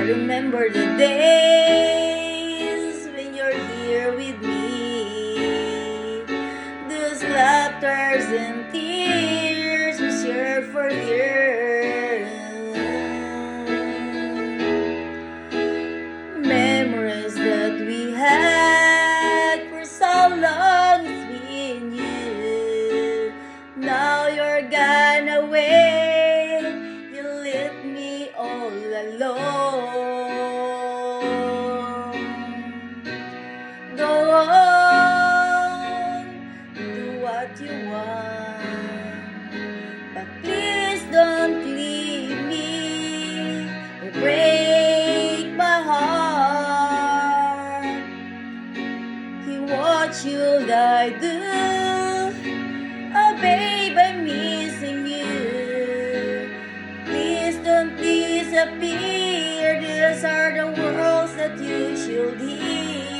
remember the days when you're here with me. Those laughters and tears we shared for years. Memories that we had for so long, it's me and you. Now you're gone away, you left me all alone. Go on, do what you want, but please don't leave me or break my heart. He watched you die, do. Oh babe, I'm missing you. Please don't disappear. These are the words that you should hear.